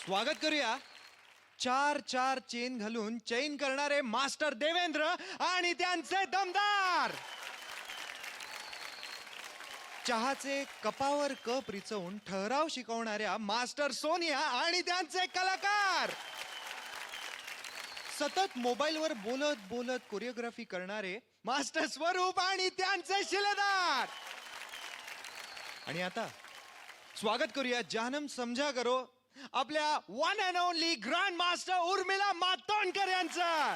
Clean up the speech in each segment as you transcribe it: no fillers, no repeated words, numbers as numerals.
स्वागत करूया 4 चेन घालून चैन करणारे मास्टर देवेंद्र आणि त्यांचे दमदार चहाचे कपावर कप रिचवून ठहराव शिकवणाऱ्या मास्टर सोनिया आणि त्यांचे कलाकार सतत मोबाईलवर बोलत बोलत कोरिओग्राफी करणारे मास्टर स्वरूप आणि त्यांचे शिलेदार. आणि आता स्वागत करूया जानम समजा करो आपल्या one and only grand master Urmila Matondkar यांचं.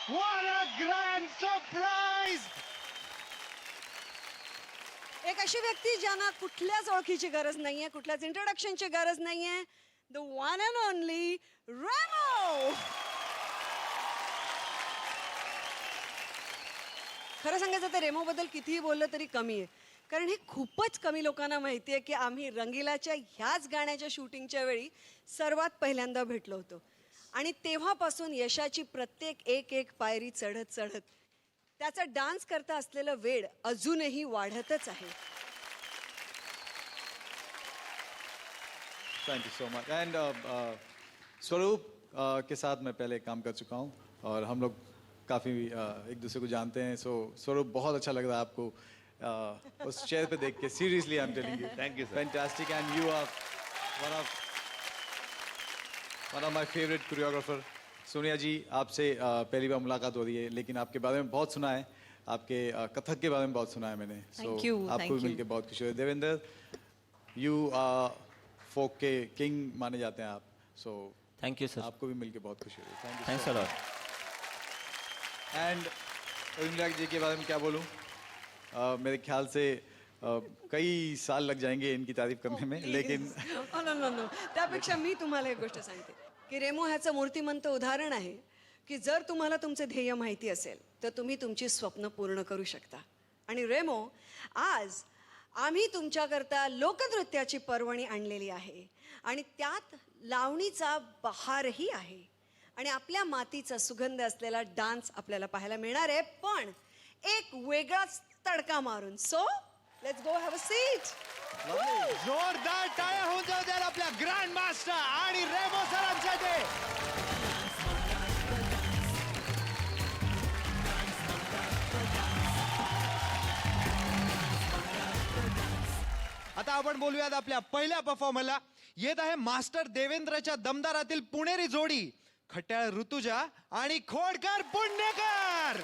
What a grand surprise! एक अशी व्यक्ती ज्यांना कुठल्याच ओळखीची गरज नाहीये, कुठल्याच इंट्रोडक्शनची गरज नाहीये, द वन अँड ओनली रेमो. खरं सांगायचं तर रेमो बद्दल कितीही बोललं तरी कमी आहे, कारण हे खूपच कमी लोकांना माहिती आहे की आम्ही रंगीलाच्या ह्याच गाण्याच्या शूटिंगच्या वेळी सर्वात पहिल्यांदा भेटलो होतो आणि तेव्हापासून यशाची प्रत्येक एक पायरी चढत चढत त्याचा डान्स करता असलेलं वेड अजूनही वाढतच आहे. Thank you so much. End स्वरूप के साथ मैं पहले काम कर चुका हूँ और हम लोग काफ़ी एक दूसरे को जानते हैं. सो स्वरूप बहुत अच्छा लग रहा है आपको उस चेयर पे देख के. Seriously I am telling you. Thank you, sir. Fantastic. And you are one of my favourite choreographer. Sonia ji, आपसे पहली बार मुलाकात हो रही है, लेकिन आपके बारे में बहुत सुना है, आपके कथक के बारे में बहुत सुना है मैंने. Thank you, आपको thank you. मिलकर बहुत खुशी हुई. देवेंद्र, यू फोक के किंग माने जाते हैं आप. So thank you sir. आपको भी मिलके बहुत खुशी हुई. Thank you. Thanks a lot. And Urmila ji के बारे में क्या बोलूं. मेरे ख्याल से कई साल लग जाएंगे इनकी तारीफ करने में, लेकिन नो त्यापेक्षा मी तुम्हाला एक गोष्ट सांगते की रेमो ह्याचं मूर्तिमंत उदाहरण आहे की जर तुम्हाला तुमचे ध्येय माहिती असेल तर तुम्ही तुमची स्वप्न पूर्ण करू शकता. आणि रेमो, आज आम्ही तुमच्याकरता लोकनृत्याची पर्वणी आणलेली आहे आणि त्यात लावणीचा बहारही आहे आणि आपल्या मातीचा सुगंध असलेला डान्स आपल्याला पाहायला मिळणार आहे, पण एक वेगळाच तडका मारून. So let's go have a seat. जोरदार टाळ्या होऊन जाऊ द्याल आपल्या ग्रँड मास्टर आणि रेमो सरांसाठी. आता आपण बोलूयात आपल्या पहिल्या परफॉर्मरला. येत आहे मास्टर देवेंद्रच्या दमदारातील पुणेरी जोडी खट्याळ ऋतुजा आणि खोडकर पुण्यकर.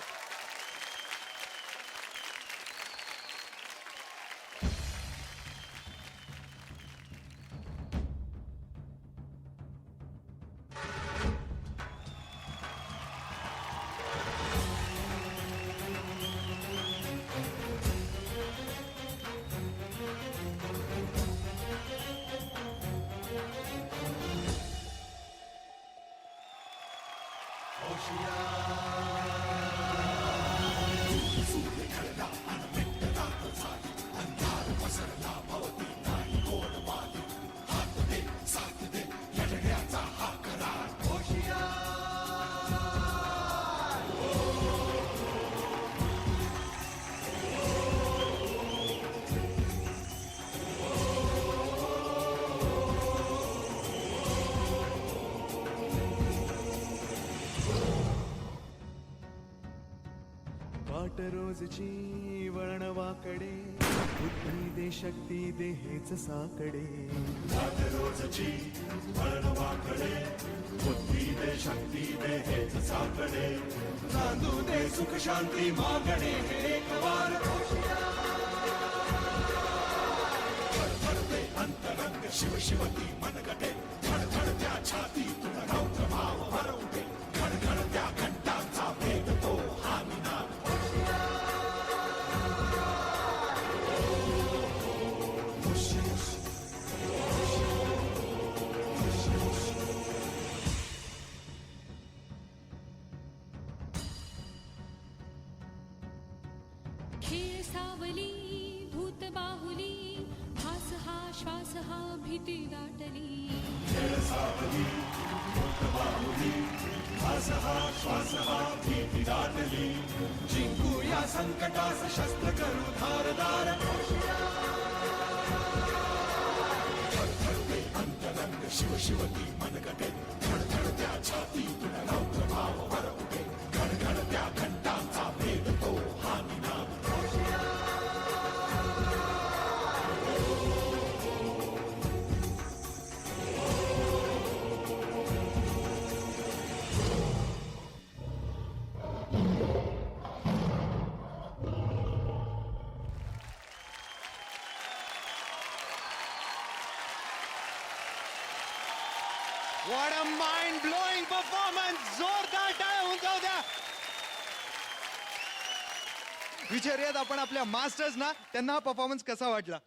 वाट रोजची वळणवाकडे, बुद्धी दे शक्ती दे हेच साकडे. वाट रोजची वळणवाकडे, बुद्धी दे शक्ती दे हेच साकडे. नांदू दे सुख शांती मागणे हे एक वार फडफडते अंतरंग शिव शिवती मनगटे. धडधडत्या छाती तुला रौद्र भाव हरवते. खडखडत्या घंटांचा भेद तो हा निनाद. खेळ सावली भूत बाहुली, भास हा श्वास हा भीती दाटली. खेळ सावली भूत बाहुली, भास हा श्वास हा भीती दाटली. जिंकू या संकटास शस्त्र करू धारदार. धडधडते अंतरंग शिव शिवती मनगटे. धडधडत्या छाती तुला रौद्र भाव हरवते. घडघडत्या घंटांचा भेद तो हा Ninad. What a mind blowing performance. जोरदार टाळ्या होऊन जाऊ द्या. विचारूयात आपण आपल्या मास्टर्स ना, त्यांना हा परफॉर्मन्स कसा वाटला.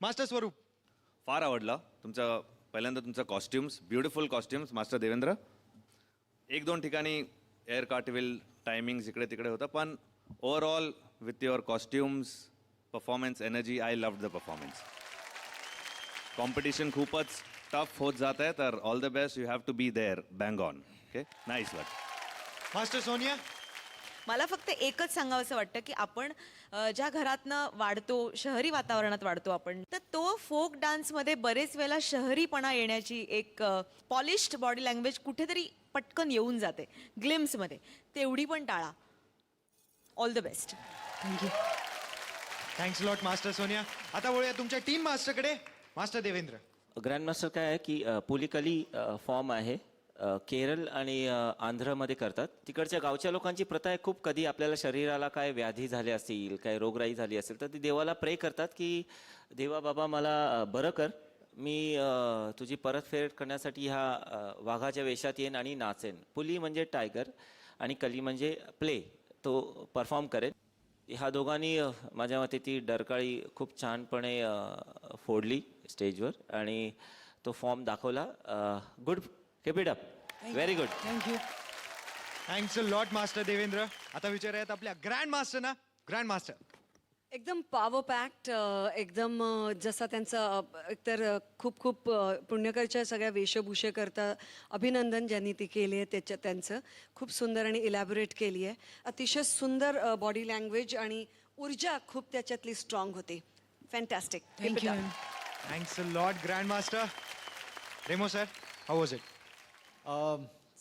मास्टर स्वरूप. फार आवडला तुमचं. पहिल्यांदा तुमचं costumes, beautiful costumes master Devendra. एक दोन ठिकाणी एअर कार्टविल टायमिंग्स इकडे तिकडे होतं, पण overall with your costumes, performance, energy, I love the performance. Competition खूपच टफ होत जात आहे, तर all the best. You have to be there bang on. Okay, nice work. Master Sonia. मला फक्त एकच सांगावंसं वाटतं की आपण ज्या घरातनं वाढतो, शहरी वातावरणात वाढतो आपण, तर तो फोक डान्समध्ये बरेच वेळेला शहरीपणा येण्याची एक पॉलिश्ड बॉडी लँग्वेज कुठेतरी पटकन येऊन जाते ग्लिम्समध्ये. तेवढी पण टाळा. All the best. Thank you. Thanks lot master Sonia. आता वळूया तुमच्या टीम मास्टरकडे. मास्टर देवेंद्र. ग्रँडमास्टर काय आहे की पुलिकली फॉर्म आहे. केरळ आणि आंध्रमध्ये करतात. तिकडच्या गावच्या लोकांची प्रथा आहे, खूप कधी आपल्याला शरीराला काय व्याधी झाले असतील, काय रोगराई झाली असेल, तर ती देवाला प्रे करतात की देवा बाबा मला बरं कर, मी तुझी परतफेड करण्यासाठी ह्या वाघाच्या वेशात येईन आणि नाचेन. पुली म्हणजे टायगर आणि कली म्हणजे प्ले, तो परफॉर्म करेन. ह्या दोघांनी माझ्या मते ती डरकाळी खूप छानपणे फोडली स्टेजवर आणि तो फॉर्म दाखवला. Good, keep it up. Very good. Thank you. Thanks lot master Devendra. आता विचारूयात आपल्या ग्रँड मास्टर ना. Grand master. एकदम पॉवर पॅक्ट, एकदम जसा त्यांचा एकतर खूप खूप पुण्यकरच्या सगळ्या वेशभूषे करता अभिनंदन ज्यांनी ती केली आहे त्यांचं खूप सुंदर आणि इलॅबोरेट केली आहे. अतिशय सुंदर बॉडी लँग्वेज आणि ऊर्जा खूप त्याच्यातली स्ट्रॉंग होती. Fantastic. Thank you. Thanks lot grand master. Remo sir, how was it.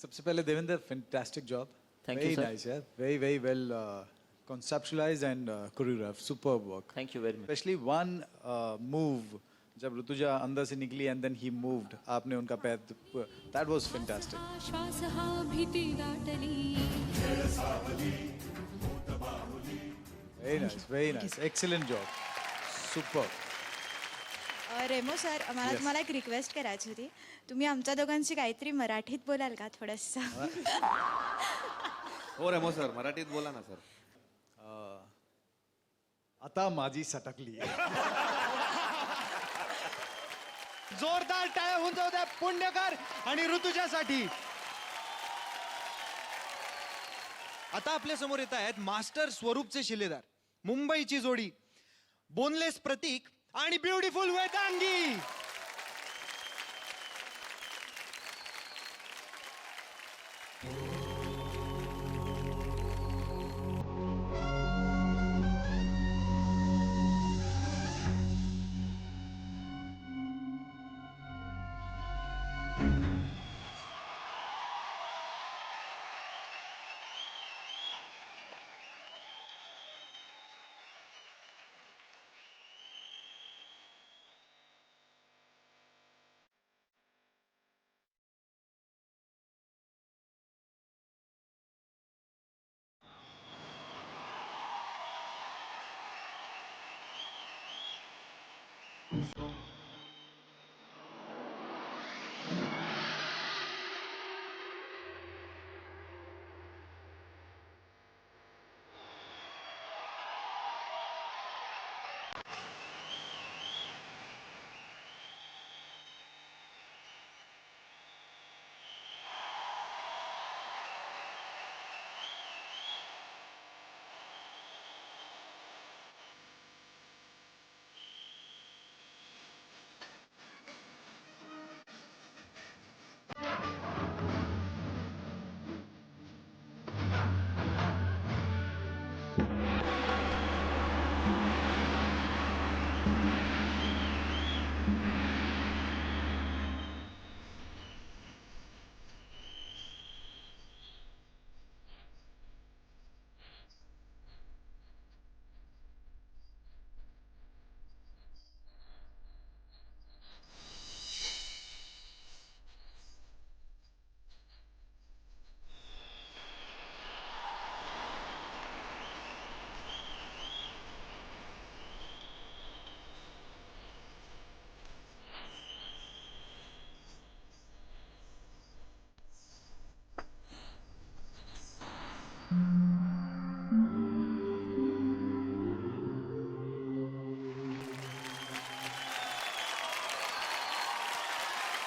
सबसे पहले Devendra, fantastic job. Thank you, Very sir. nice, yeah. Very, very well conceptualized and choreographed. Superb work. Thank you very much. Especially one move, जब ऋतुजा अंदर से निकली and then he moved, आपने उनका पैर, that was fantastic. हा श्वास हा भीती दाटली. Very nice, very nice. Excellent job. Superb. रेमो सर, मला Yes. तुम्हाला एक रिक्वेस्ट करायची होती. तुम्ही आमच्या दोघांशी काहीतरी मराठीत बोलाल का थोडंसं? हो रेमो सर, मराठीत बोला ना सर. आता माझी सटकली. जोरदार टाळ्या होऊन जाऊ द्या पुण्यकर आणि ऋतुजासाठी. आता आपल्या समोर येत आहेत मास्टर स्वरूपचे शिलेदार, मुंबईची जोडी, बोनलेस प्रतीक आणि beautiful Vedangi.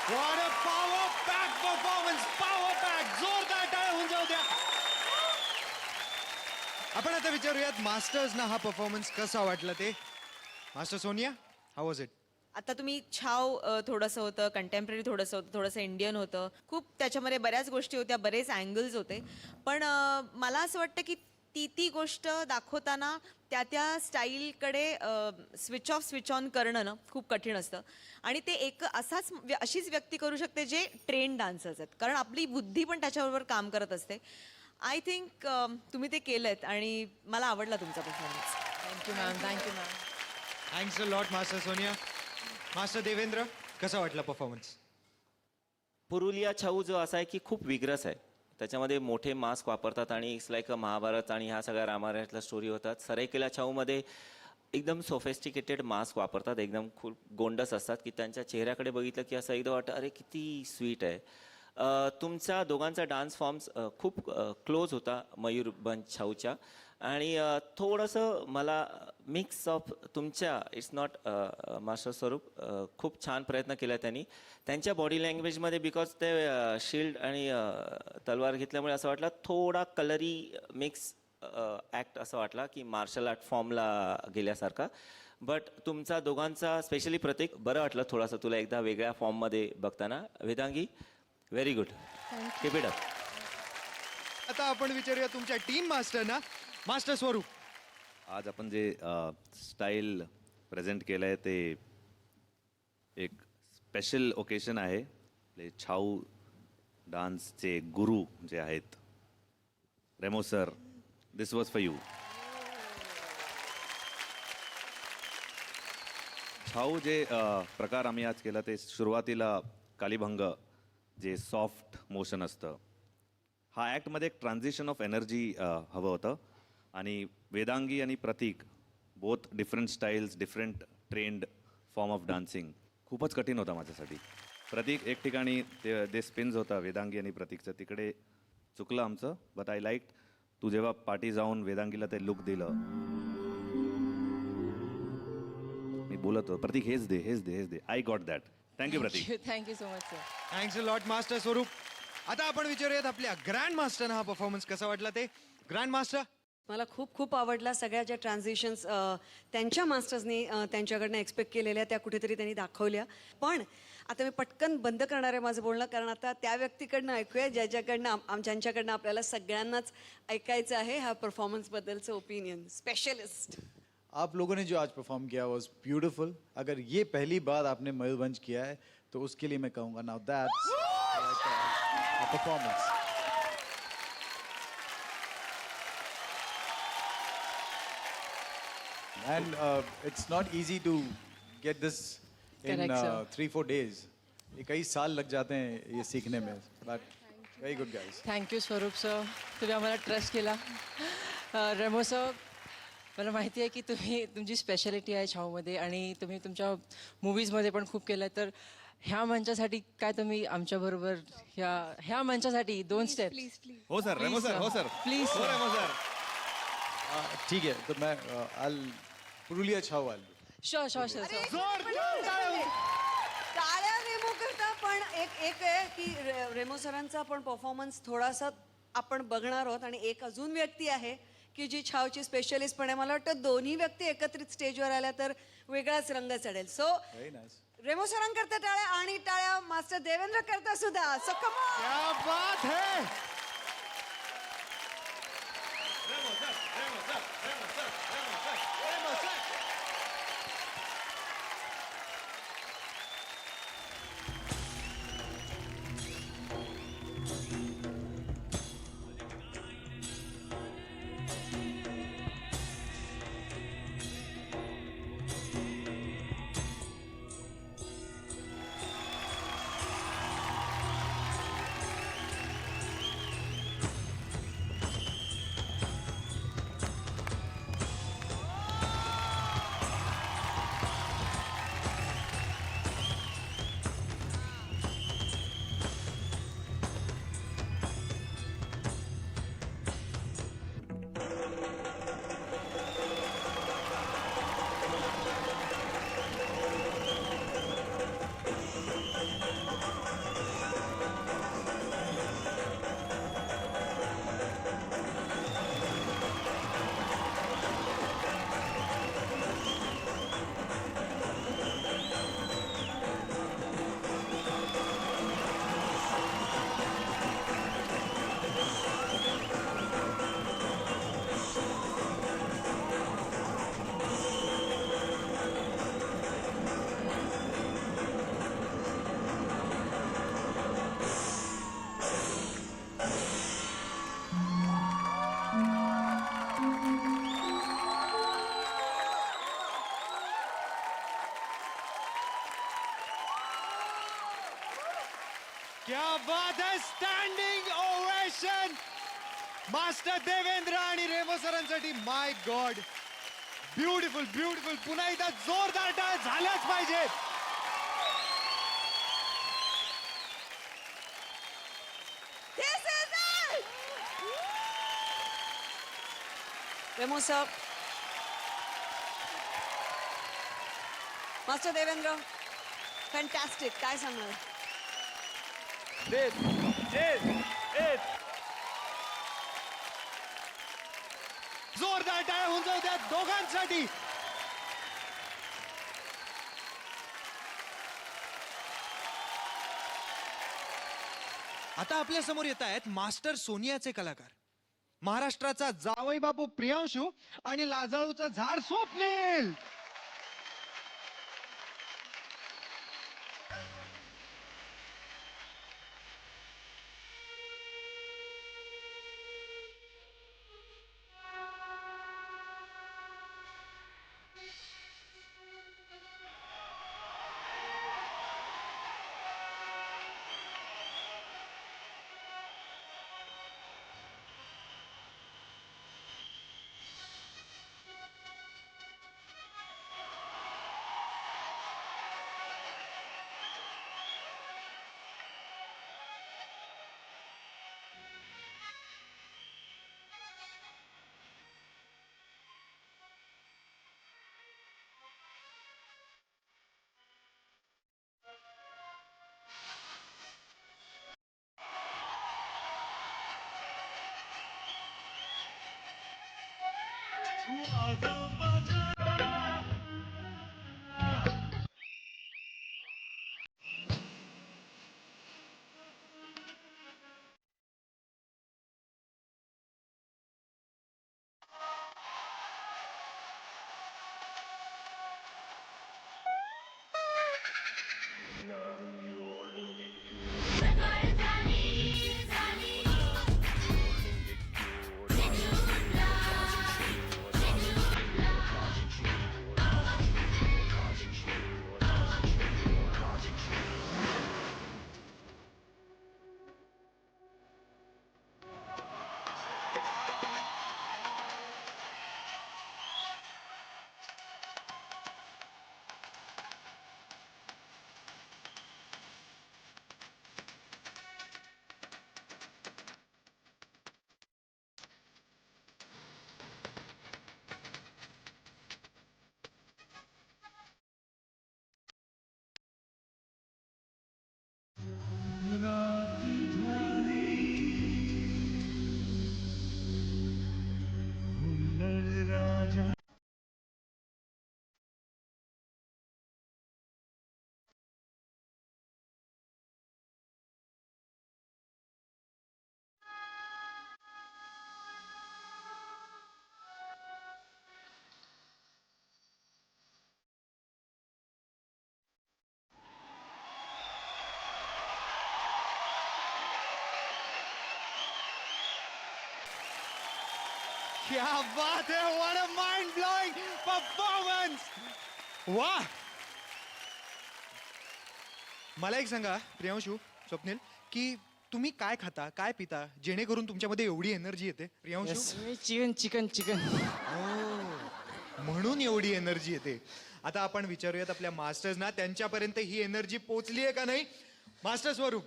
What a power pack performance! Power pack! जोरदार टाळ्या होऊन जाऊ द्या. आपण आता विचारूयात मास्टर्सना हा परफॉर्मन्स कसा वाटला ते. Master Sonia, how was it? आता तुम्ही छाव थोडंसं होतं, कंटेम्पररी थोडंसं होतं, थोडंसं इंडियन होतं, खूप त्याच्यामध्ये बऱ्याच गोष्टी होत्या, बरेच अँगल्स होते. पण मला असं वाटतं की ती गोष्ट दाखवताना त्या स्टाईलकडे स्विच ऑफ स्विच ऑन करणं ना खूप कठीण असतं. आणि ते अशीच व्यक्ती करू शकते जे ट्रेन डान्सर्स आहेत, कारण आपली बुद्धी पण त्याच्याबरोबर काम करत असते. आय थिंक तुम्ही ते केलंत आणि मला आवडला तुमचा performance. Thank you ma'am, thank you ma'am. Thanks a lot master Sonia. Master Devendra, कसा वाटला परफॉर्मन्स? पुरुलिया छाऊ जो असा आहे की खूप विग्रस आहे. त्याच्यामध्ये मोठे मास्क वापरतात आणि इट्स लाईक अ महाभारत आणि ह्या सगळ्या रामायणातल्या स्टोरी होतात. सराईकेला छाऊमध्ये एकदम सोफेस्टिकेटेड मास्क वापरतात, एकदम खूप गोंडस असतात की त्यांच्या चेहऱ्याकडे बघितलं की असं एकदम वाटतं अरे किती स्वीट आहे. तुमच्या दोघांचा डान्स फॉर्म्स खूप क्लोज होता मयूरभंज छाऊच्या आणि थोडंसं मला मिक्स ऑफ तुमच्या इट्स नॉट मास्टर स्वरूप खूप छान प्रयत्न केला त्यांनी त्यांच्या बॉडी लँग्वेजमध्ये बिकॉज ते शिल्ड आणि तलवार घेतल्यामुळे असं वाटलं थोडा कलरी मिक्स ॲक्ट असं वाटला की मार्शल आर्ट फॉर्मला गेल्यासारखा. बट तुमचा दोघांचा स्पेशली प्रतीक बरं वाटलं थोडंसं तुला एकदा वेगळ्या फॉर्ममध्ये बघताना. Vedangi very good, keep it up. आता आपण विचारूया तुमच्या टीम मास्टरना. मास्टर स्वरूप, आज आपण जे स्टाईल प्रेझेंट केलं आहे ते एक स्पेशल ओकेशन आहे. आपले छाऊ डान्सचे गुरु जे आहेत Remo sir, this was for you. Chhau जे प्रकार आम्ही आज केला ते सुरुवातीला कालीभंग जे सॉफ्ट मोशन असतं, हा ॲक्टमध्ये एक ट्रान्झिशन ऑफ एनर्जी हवं होतं. आणि वेदांगी आणि Prateek both different styles, different trend form of dancing. खूपच कठीण होता माझ्यासाठी. प्रतीक एक ठिकाणी ते स्पिन्स होता वेदांगी आणि प्रतीकचं, तिकडे चुकलं आमचं. बट आय लाईक तू जेव्हा पाठी जाऊन वेदांगीला ते लुक दिलं, मी बोलत होतो प्रतीक हेच दे हेच दे हेच दे. I got that. Thank you Prateek. Thank you so much sir. Thanks a lot master Swaroop. आता आपण विचारूयात आपल्या ग्रँड मास्टरना हा परफॉर्मन्स कसा वाटला ते. ग्रँड मास्टर, मला खूप खूप आवडला. सगळ्या ज्या ट्रान्झिशन्स त्यांच्या मास्टर्सनी त्यांच्याकडनं एक्सपेक्ट केलेल्या त्या कुठेतरी त्यांनी दाखवल्या. पण आता मी पटकन बंद करणार आहे माझं बोलणं, कारण आता त्या व्यक्तीकडनं ऐकूया ज्यांच्याकडनं आपल्याला सगळ्यांनाच ऐकायचं आहे हा परफॉर्मन्सबद्दलचं ओपिनियन. स्पेशलिस्ट. आप लोगों ने जो आज परफॉर्म किया वॉज ब्यूटिफुल. अगर ये पहली बार आपने मयूरभंज किया है तो उसके लिए मैं कहूँगा now that's performance. And it's not easy to get this in Correct, sir. 3-4 days. ये कई साल लग जाते हैं ये सीखने में. But very good guys. Thank you स्वरूप सर, तुम्ही आम्हाला ट्रस्ट केला. रेमो सर, मला माहिती आहे की तुमची स्पेशालिटी आहे छाऊमध्ये आणि तुम्ही तुमच्या मूवीजमध्ये पण खूप केलं तर ह्या मंचासाठी काय तुम्ही आमच्याबरोबर ह्या मंचासाठी 2 स्टेप प्लीज प्लीज हो सर रेमो सर हो सर प्लीज हो रेमो सर ठीक है तो मैं पुरुलिया छाव वाल शुअर शुअर शुअर टाळ्या रेमो करता पण एक आहे की रेमो सरांचा पण परफॉर्मन्स थोडासा आपण बघणार आहोत आणि एक अजून व्यक्ती आहे की जी छावची स्पेशलिस्ट पण आहे. मला वाटतं दोन्ही व्यक्ती एकत्रित स्टेजवर आल्या तर वेगळाच रंग चढेल. So very nice. रेमो सरांकरता टाळ्या आणि टाळ्या मास्टर देवेंद्र करता सुद्धा. So come on. क्या बात है क्या बात है. स्टँडिंग ओवेशन मास्टर देवेंद्र आणि रेमो सरांसाठी. माय गॉड ब्युटिफुल ब्युटिफुल. पुन्हा एकदा जोरदार टाळ झाल्याच पाहिजेत. This is it. Remo sir, master Devendra, fantastic. काय सांगणार? जोरदार टाळ्या होऊन जाऊ द्या दोघांसाठी. आता आपल्या समोर येत आहेत मास्टर सोनियाचे कलाकार. महाराष्ट्राचा जावई बापू प्रियांशू आणि लाजाळूचा झाड स्वप्नील. क्या बात है, what a mind blowing performance. वा. मला एक सांगा प्रियांशू, स्वप्नील, की तुम्ही काय खाता, काय पिता, जेणेकरून तुमच्यामध्ये एवढी एनर्जी येते? प्रियांशू, चिकन म्हणून एवढी एनर्जी येते. आता आपण विचारूयात आपल्या मास्टर्सना, त्यांच्यापर्यंत ही एनर्जी पोचली आहे का नाही. मास्टर स्वरूप.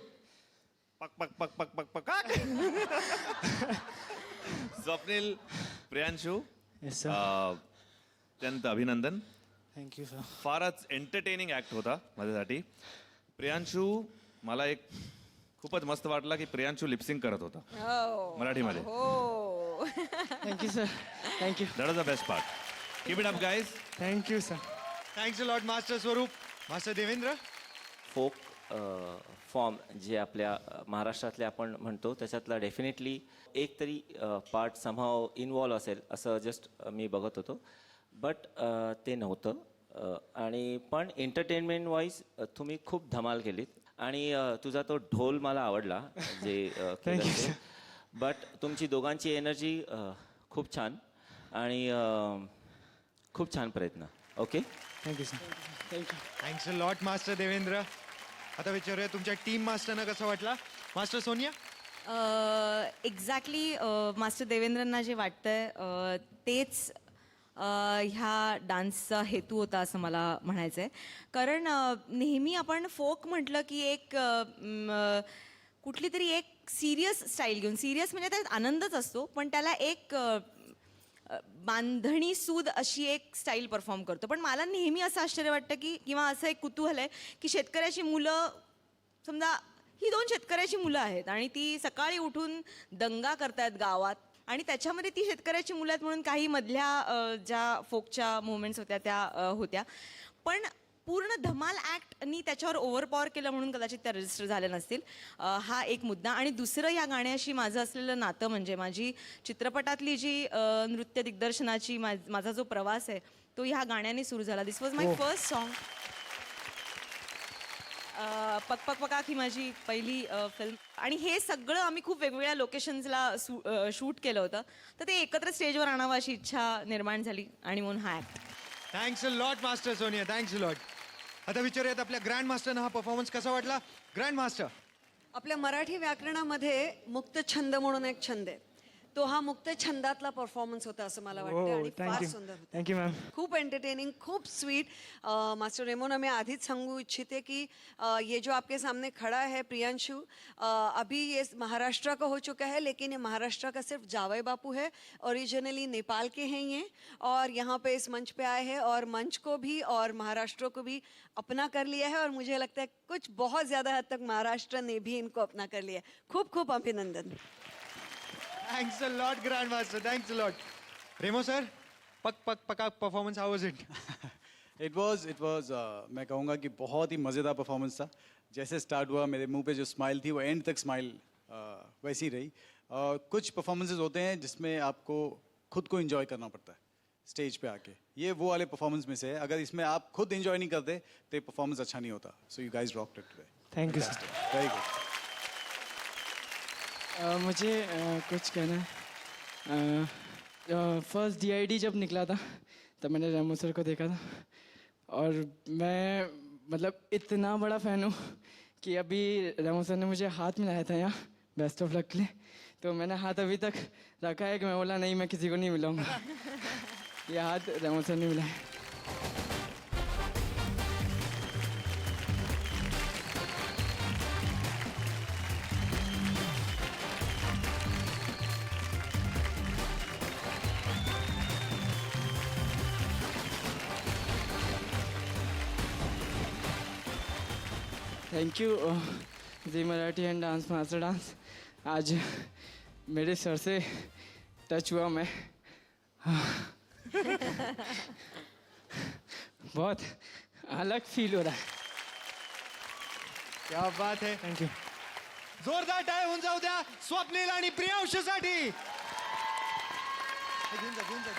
पक पक पक पक पक पक स्वप्नील, प्रियांशू, अत्यंत अभिनंदन. Thank you sir. फारच एंटरटेनिंग ॲक्ट होता माझ्यासाठी. प्रियांशू, मला एक खूपच मस्त वाटला की प्रियांशू लिपसिंग करत होता मराठीमध्ये. हो. Thank you sir. Thank you. That was the best part. Keep it up guys. Thank you sir. Thanks a lot master स्वरूप. मास्टर देवेंद्र. फोक फॉर्म जे आपल्या महाराष्ट्रातले आपण म्हणतो त्याच्यातला डेफिनेटली एक तरी पार्ट समहाव इन्वॉल्व असेल असं जस्ट मी बघत होतो, बट ते नव्हतं. आणि पण एंटरटेनमेंट वाईज तुम्ही खूप धमाल केलीत. आणि तुझा तो ढोल मला आवडला जे बट तुमची दोघांची एनर्जी खूप छान आणि खूप छान प्रयत्न. Okay, thank you sir. Thank you. Thanks a lot master Devendra. आता विचारूया तुमच्या टीम मास्टरना कसं वाटला. मास्टर सोनिया. एक्झॅक्टली मास्टर देवेंद्रांना जे वाटतंय तेच ह्या डान्सचा हेतू होता असं मला म्हणायचं आहे. कारण नेहमी आपण फोक म्हटलं की एक कुठली तरी एक सिरियस स्टाईल घेऊन, सिरियस म्हणजे त्यात आनंदच असतो, पण त्याला एक बांधणी सूद अशी एक स्टाईल परफॉर्म करतो. पण मला नेहमी असं आश्चर्य वाटतं की किंवा असं एक कुतूहल आहे की शेतकऱ्याची मुलं, समजा ही 2 शेतकऱ्याची मुलं आहेत आणि ती सकाळी उठून दंगा करतायत गावात, आणि त्याच्यामध्ये ती शेतकऱ्याची मुलं आहेत म्हणून काही मधल्या ज्या फोकच्या मुवमेंट्स होत्या त्या होत्या, पण पूर्ण धमाल ॲक्टनी त्याच्यावर ओव्हरपॉवर केलं म्हणून कदाचित त्या रजिस्टर झाल्या नसतील. हा एक मुद्दा. आणि दुसरं या गाण्याशी माझं असलेलं नातं म्हणजे माझी चित्रपटातली जी नृत्य दिग्दर्शनाची माझा जो प्रवास आहे तो ह्या गाण्याने सुरू झाला. दिस वॉज माय फर्स्ट सॉन्ग. पक पक पकाक ही माझी पहिली फिल्म, आणि हे सगळं आम्ही खूप वेगवेगळ्या लोकेशन्सला शूट केलं होतं, तर ते एकत्र स्टेजवर आणावं अशी इच्छा निर्माण झाली आणि म्हणून हा act. Thanks a lot master Sonia. Thanks a lot. आता विचारूयात आपल्या ग्रँड मास्टरना हा परफॉर्मन्स कसा वाटला. Grand master. आपल्या मराठी व्याकरणामध्ये मुक्त छंद म्हणून एक छंद आहे, तो हा मुक्त छंदातला परफॉर्मन्स होता असं मला वाटतं आणि फार सुंदर होता. Thank you ma'am. खूप एंटरटेनिंग, खूप स्वीट. मास्टर रेमोना, मैं आधीच सांगू इच्छिते कि ये जो आपके सामने खड़ा है प्रियांशु, अभी ये महाराष्ट्र का हो चुका है, लेकिन ये महाराष्ट्र का सिर्फ जावई बापू है. ओरिजिनली नेपाल के हैं ये, और यहाँ पे इस मंच पे आए हैं और मंच को भी और महाराष्ट्र को भी अपना कर लिया है, और मुझे लगता है कुछ बहुत ज़्यादा हद तक महाराष्ट्र ने भी इनको अपना कर लिया है. खूप खूप अभिनंदन. Thanks a lot grand master. Thanks a lot. Remo sir, पक पक Pakaak performance how was it. It वाज मैं कहूँगा कि बहुत ही मज़ेदार परफॉर्मेंस था. जैसे स्टार्ट हुआ मेरे मुंह पे जो स्माइल थी वो एंड तक स्माइल वैसी ही रही. कुछ परफॉर्मेंसेस होते हैं जिसमें आपको खुद को एंजॉय करना पड़ता है स्टेज पे आके. ये वो वाले परफॉर्मेंस में से है. अगर इसमें आप खुद एंजॉय नहीं करते तो ये परफॉर्मेंस अच्छा नहीं होता. So you guys rocked it today. Thank you sir. Very good. मुझे कुछ कहना है. फर्स्ट DID जब निकला था तब मैंने रेमो सर को देखा था, और मैं मतलब इतना बड़ा फ़ैन हूँ कि अभी रेमो सर ने मुझे हाथ मिलाया था यहाँ बेस्ट ऑफ लक के लिए, तो मैंने हाथ अभी तक रखा है कि मैं बोला नहीं मैं किसी को नहीं मिलाऊंगा. ये हाथ रेमो सर ने मिलाया. Thank you Zee Marathi and dance master dance. आज मेरे सर से टच हुआ मैं. बहुत अलग फील हो रहा है. क्या बात है. Thank you. जोरदार टाळ्या होऊन जाऊ द्या स्वप्नील आणि प्रियांशूसाठी. घेऊन जा, घेऊन जा.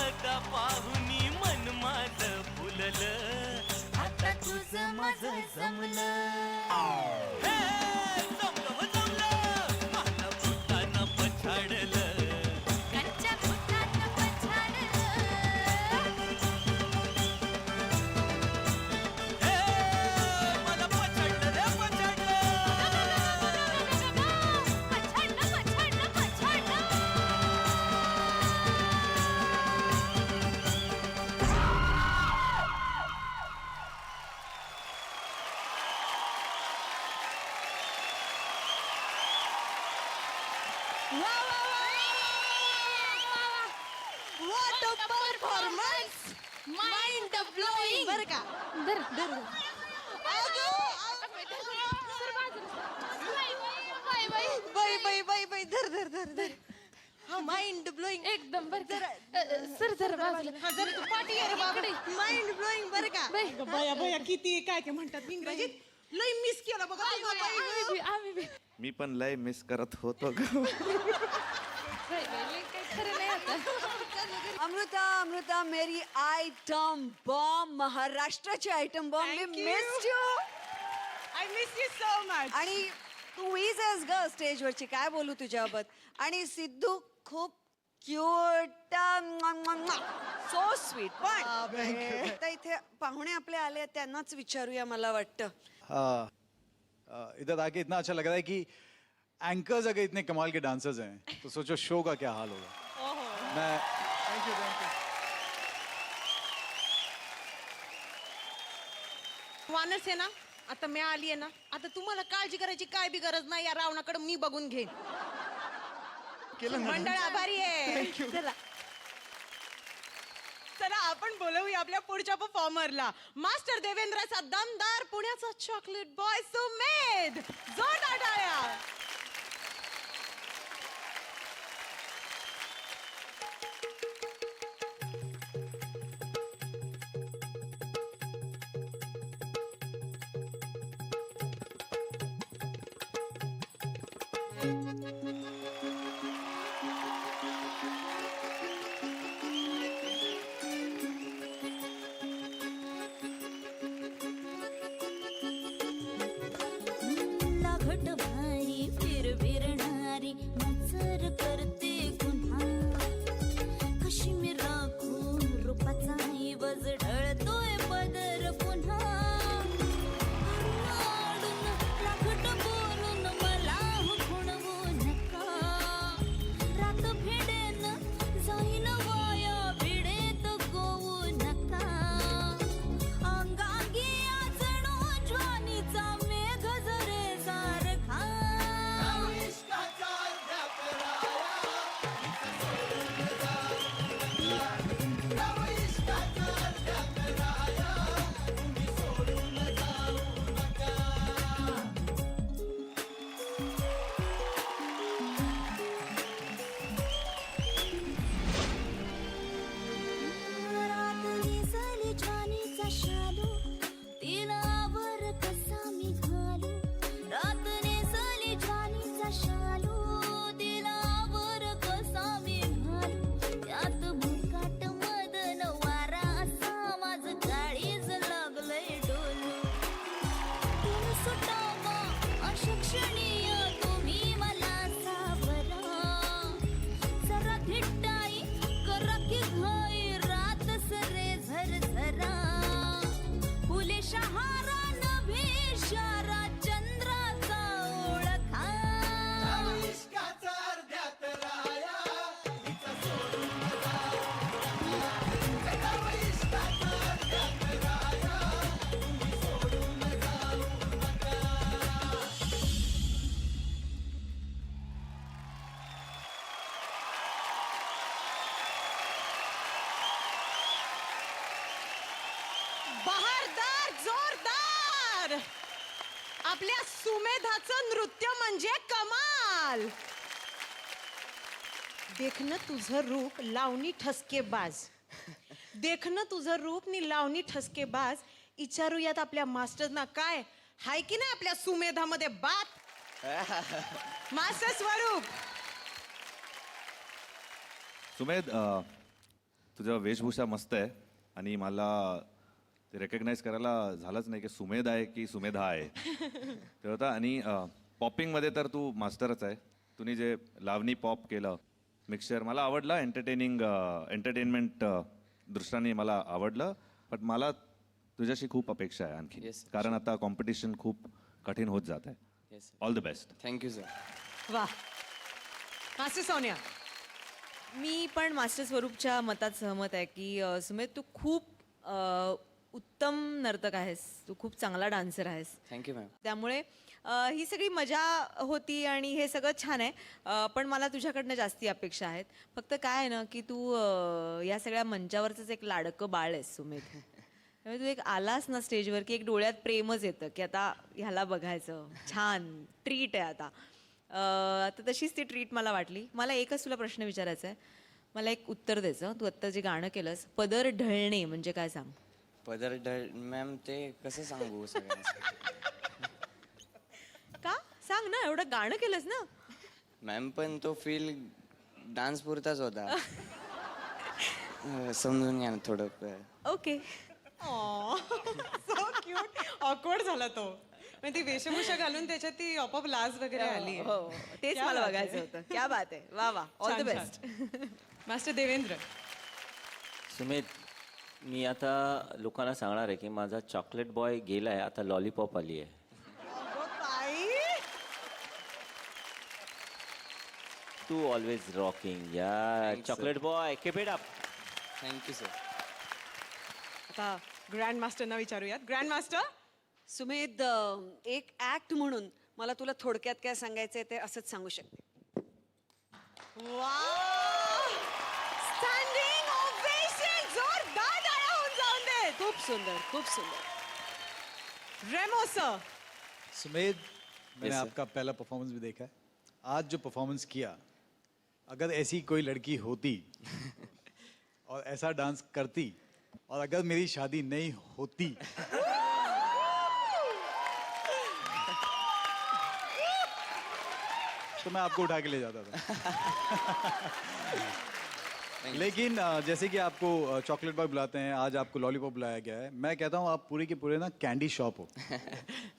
अदा पाहुनी मन माझं फुललं आता तुझं माझं जमलं मला भूतानं पछाडलं मला पछाडलं रे पछाडलं What a performance! Mind blowing बरं का? बाई धर हा माइंड ब्लोईंग एकदम बर सर जरा बाजूला जर तू पाठी आहे रे बाबा माइंड ब्लोईंग बरं का बया बया किती काय काय म्हणतात इंग्रजीत लय मिस केलं बघा अगं बाई गं. आम्ही बी मी पण लय मिस करत होतो ग. काही खरं नाही आता अमृता मेरी आयटम बॉम्ब महाराष्ट्राची item bomb me Thank you. Missed you I miss you so much. आणि तू वीज आहेस ग स्टेजवरची काय बोलू तुझ्याबाबत आणि सिद्धू खूप क्यूट सो स्वीट पण आता इथे पाहुणे आपले आले आहेत, त्यांनाच विचारूया मला वाटतं इधर आके इतना अच्छा लग रहा है कि एंकर्स अगर इतने कमाल के डांसर्स हैं तो सोचो शो का क्या हाल होगा मैं थैंक यू वानस आहे ना आता मी आली आहे ना आता तुम्हाला काळजी करायची काय बी गरज नाही या रावणाकडे मी बघून घेईन मंडळ आभारी आहे चला चला आपण बोलवूया आपल्या पुढच्या परफॉर्मरला मास्टर देवेंद्राचा दमदार पुण्याचा चॉकलेट बॉय सुमेध जोरदार टाळ्या लागट भारी फिरणारी नजर करते पुन्हा कशी मी राखू रूपाचा ऐवज ढळतोय पदर पुन्हा आडून लागट बोलून मला खुणवू नका रात भिडेन जाईन वाया भिडेत गोवू नका अंगांगी आजणू ज्वानीचा मेघ जरे सारखा रात दिसली ज्वानीचा शालू तिला वर कसा मी घालू रात दिसली ज्वानीचा शालू तिला वर कसा मी घालू त्यात मुकाट मदन वारा असा माझं काळीज लागलंय डोलू तुला सुटावा अशिक्षणीय तुम्ही मला सावरा जरा धिट्टाई करा की घाई रात सरे झरझरा फुले शहारा नभे शारा चंद्राचा ओळखा बहारदार जोरदार आपल्या सुमेधाचं नृत्य म्हणजे कमाल देखणं तुझं रूप लावणी ठसकेबाज देखणं तुझं रूप नि लावणी ठसकेबाज विचारूयात आपल्या मास्टरना काय हाय की नाही आपल्या सुमेधामध्ये बात मास्टर स्वरूप सुमेध तुझं वेशभूषा मस्त आहे आणि मला ते रेकग्नाईज करायला झालंच नाही की सुमेध आहे की सुमेधा आहे ते होता. आणि पॉपिंगमध्ये तर तू मास्टरच आहे. तुम्ही जे लावणी पॉप केलं मिक्सचर मला आवडलं. एंटरटेनमेंट दृष्टीने मला आवडलं. पण मला तुझ्याशी खूप अपेक्षा आहे आणखी, कारण आता कॉम्पिटिशन खूप कठीण होत जात आहे. All the best. Thank you sir. वा मास्टर सोनिया. मी पण मास्टर स्वरूपच्या मतात सहमत आहे की सुमेध तू खूप उत्तम नर्तक आहेस, तू खूप चांगला डान्सर आहेस. Thank you ma'am. त्यामुळे ही सगळी मजा होती आणि हे सगळं छान आहे. पण मला तुझ्याकडनं जास्ती अपेक्षा आहेत. फक्त काय आहे ना की तू या सगळ्या मंचावरच एक लाडकं बाळ आहेस सुमेध. त्यामुळे तू एक आलास ना स्टेजवर की एक डोळ्यात प्रेमच येतं की आता ह्याला बघायचं, छान ट्रीट आहे आता. तर तशीच ती ट्रीट मला वाटली. मला एकच तुला प्रश्न विचारायचा आहे, मला एक उत्तर द्यायचं. तू आत्ता जे गाणं केलंस पदर ढळणे म्हणजे काय सांग. पदर मॅम ते कसं सांगू सगळ्यांना. का सांग ना, एवढं गाणं केलंस ना. मॅम पण तो फील डान्स पुरताच होता. समजून घ्या ना थोडं. ओके. So cute. ऑकवर्ड झाला तो. म्हणजे ती वेशभूषा घालून त्याच्यात ती ऑपअप लाज वगैरे आली. हो तेच मला बघायचं होतं. क्या बात आहे. वा वा. All the best. Master Devendra. Sumedh, मी आता लोकांना सांगणार आहे की माझा चॉकलेट बॉय गेलाय, आता लॉलीपॉप आली आहे. तू ऑलवेज रॉकिंग या chocolate boy. Keep it up. Thank you sir. आता ग्रँड मास्टरना विचारूयात. Grand master. सुमेध, एक ऍक्ट म्हणून मला तुला थोडक्यात काय सांगायचंय ते असंच सांगू शकते. Standing ovation. जोरदार टाळ्या होऊन जाऊन दे. खूप सुंदर, खूप सुंदर. रेमो सर. सुमेध, मैंने sir. आपका पहला परफॉर्मेंस भी देखा है. आज जो परफॉर्मेंस किया, अगर ऐसी कोई लड़की होती और ऐसा डांस करती और अगर मेरी शादी नहीं होती तो मैं आपको उठा के ले जाता था. लेकिन जैसे कि आपको चॉकलेट बॉय बुलाते हैं, आज आपको लॉलीपॉप बुलाया गया है. मैं कहता हूँ आप पूरे के पूरे ना कैंडी शॉप हो.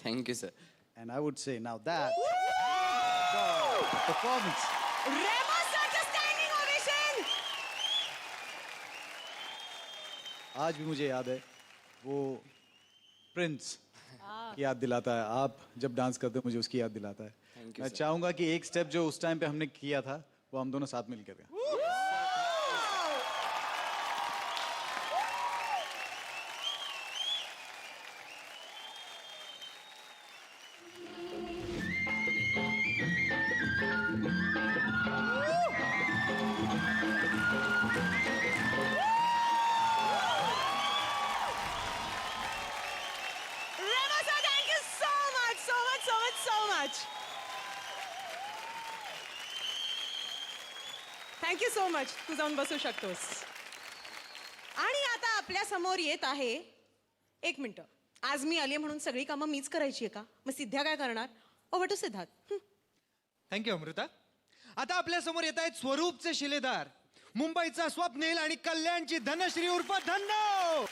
Thank you sir. And I would say now that performance. Remo sir standing ovation. आज भी मुझे याद है वो प्रिंस की याद दिलाता है. आप जब डांस करते हो मुझे उसकी याद दिलाता है. Thank you, मैं sir. चाहूंगा कि एक स्टेप जो उस टाइम पे हमने किया था वो हम दोनों साथ मिलकर करें. Remo sir thank you so much so much so much so much. Thank you so much. तू जाऊन बसू शकतोस. आणि आता आपल्या समोर येत आहे. एक मिनिट. आज मी आली म्हणून सगळी कामं मीच करायची आहे का? मग सिद्ध्या काय करणार? Over to Siddharth. Thank you Amrita. आता आपल्या समोर येत आहेत स्वरूपचे शिलेदार, मुंबईचा स्वप्नील आणि कल्याणची धनश्री उर्फ Dhanno.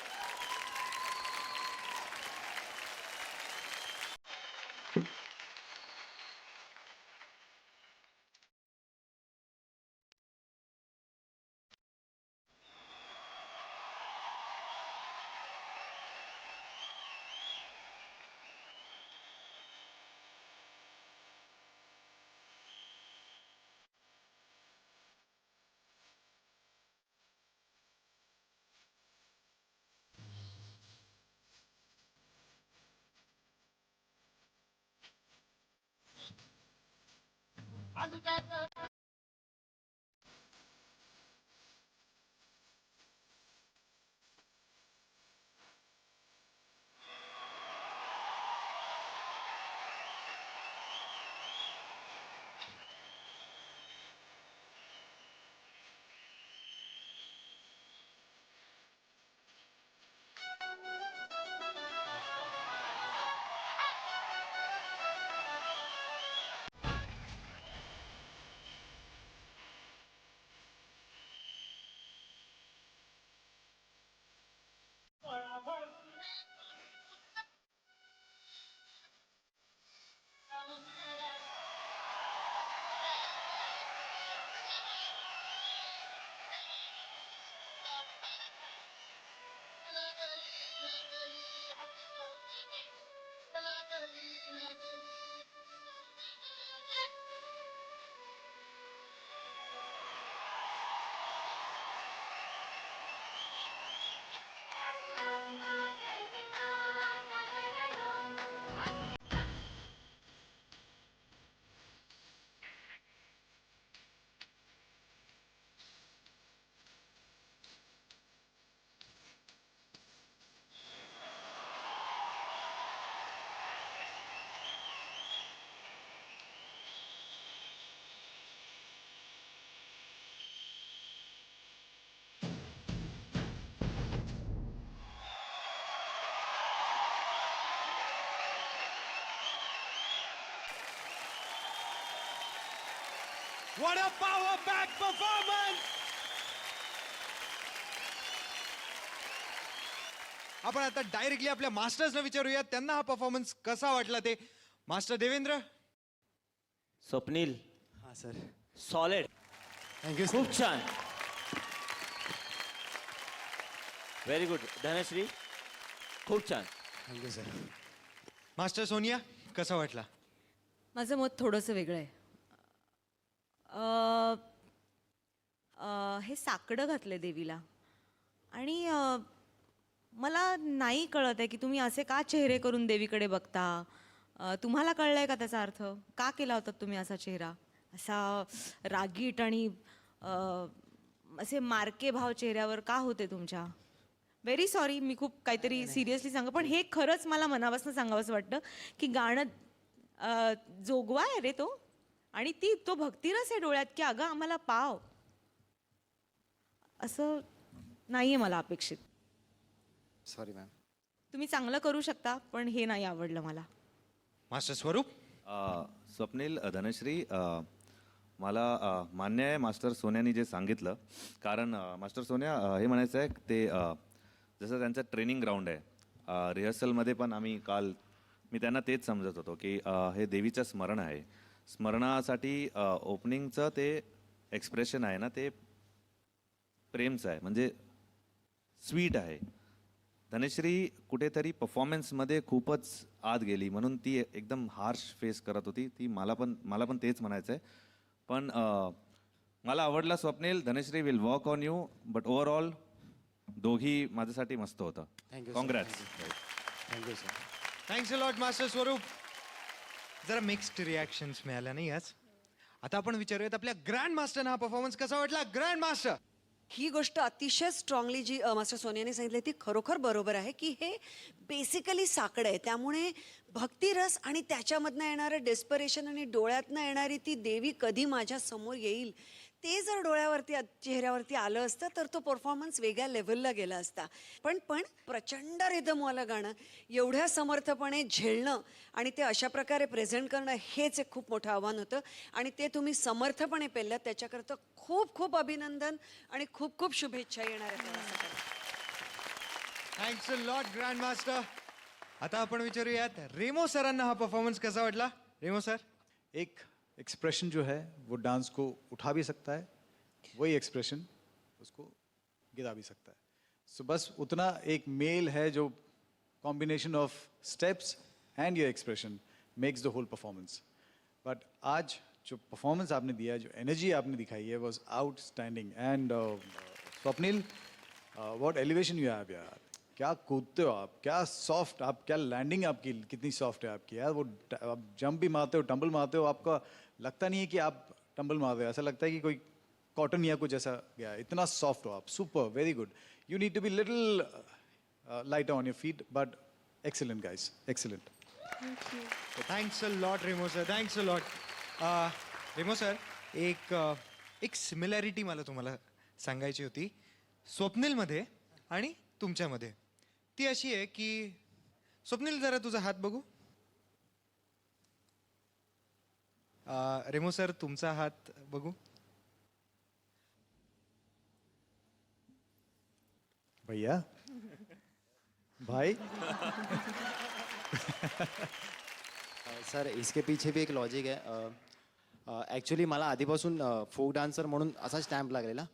What a power back performance. आपण आता डायरेक्टली आपल्या मास्टर्सना विचारूया त्यांना हा परफॉर्मन्स कसा वाटला ते. मास्टर देवेंद्र. स्वप्नील हां सर. सॉलिड, थँक्यू खूप छान, व्हेरी गुड. धनश्री खूप छान. Thank you sir. मास्टर सोनिया कसा वाटला. माझं मत थोडंसं वेगळं आहे. हे साकडं घातलं देवीला आणि मला नाही कळत आहे की तुम्ही असे का चेहरे करून देवीकडे बघता. तुम्हाला कळलंय का त्याचा अर्थ. का केला होता तुम्ही असा चेहरा, असा रागीट आणि असे मारके भाव चेहऱ्यावर का होते तुमच्या. व्हेरी सॉरी, मी खूप काहीतरी सिरियसली सांग, पण हे खरंच मला मनापासून सांगावंसं वाटतं की गाणं जोगवा आहे रे तो, आणि तो भक्तिरस आहे डोळ्यात की अगं आम्हाला पाव. असं नाही आहे मला अपेक्षित. Sorry ma'am. तुम्ही चांगलं करू शकता पण हे नाही आवडलं मला. मास्टर स्वरूप. स्वप्नील, धनश्री, मला मान्य आहे मास्टर सोन्यानी जे सांगितलं. कारण मास्टर सोन्या हे म्हणायचं आहे ते जसं त्यांचं ट्रेनिंग ग्राउंड आहे. रिहर्सलमध्ये पण मी त्यांना तेच समजत होतो की हे देवीचं स्मरण आहे. स्मरणासाठी ओपनिंगचं ते एक्सप्रेशन आहे ना, ते प्रेमचं आहे, म्हणजे स्वीट आहे. धनश्री कुठेतरी परफॉर्मन्समध्ये खूपच आत गेली म्हणून ती एकदम हार्श फेस करत होती. ती मला पण तेच म्हणायचं आहे. पण मला आवडला Swapnil. Dhanashree will work on you, but overall दोघी माझ्यासाठी मस्त होतं. Thank you. Congrats. Thank you sir. Thanks a lot master स्वरूप. जरा मिक्स्ड रिॲक्शन्स मिळाल्या नाही आज. आता आपण विचारूयात आपल्या ग्रँड मास्टरना हा परफॉर्मन्स कसा वाटला. Grand master. ही गोष्ट अतिशय स्ट्रॉंगली जी मास्टर सोनियाने सांगितली ती खरोखर बरोबर आहे की हे बेसिकली साकडं आहे. त्यामुळे भक्तिरस आणि त्याच्यामधनं येणारं डेस्परेशन आणि डोळ्यातनं येणारी ती देवी कधी माझ्या समोर येईल ते जर डोळ्यावरती चेहऱ्यावरती आलं असतं तर तो परफॉर्मन्स वेगळ्या लेवलला गेला असता. पण प्रचंड रिदमवालं गाणं एवढ्या समर्थपणे झेलणं आणि ते अशा प्रकारे प्रेझेंट करणं हेच एक खूप मोठं आव्हान होतं आणि ते तुम्ही समर्थपणे पेललात. त्याच्याकरता खूप खूप अभिनंदन आणि खूप खूप शुभेच्छा येणार आहेत. Thanks a lot grand master. आता आपण विचारूयात रेमो सरांना हा परफॉर्मन्स कसा वाटला. रेमो सर. एक एक्सप्रेशन जो है वो डांस को उठा भी सकता है, वही एक्सप्रेशन उसको गिरा भी सकता है. सो बस उतना एक मेल है जो combination of steps and your expression makes the whole performance. But आज जो परफॉर्मेंस आपने दिया है, जो एनर्जी आपने दिखाई है, was outstanding. End Swapnil, what elevation you have यार. क्या कूदते हो आप, क्या सॉफ्ट आप, क्या लैंडिंग आपकी कितनी सॉफ्ट है आपकी यार. वो आप जंप भी मारते हो, टंबल मारते हो, आपका लगता नहीं है कि आप टंबल मार रहे हो. ऐसा लगता है कि कोई कॉटन या कुछ ऐसा गया. इतना सॉफ्ट हो आप. Super, very good. You need to be little lighter on your feet, but excellent guys, excellent. Thanks a lot Remo sir. Thanks a lot. Remo sir, एक सिमिलॅरिटी मला तुम्हाला सांगायची होती स्वप्नीलमध्ये आणि तुमच्यामध्ये. ती अशी आहे की स्वप्नील जरा तुझा हात बघू. रेमो सर तुमचा हात बघू. भैया, भाई. सर इसके पीछे भी एक लॉजिक है. ॲक्च्युली मला आधीपासून फोक डान्सर म्हणून असा स्टॅम्प लागलेला.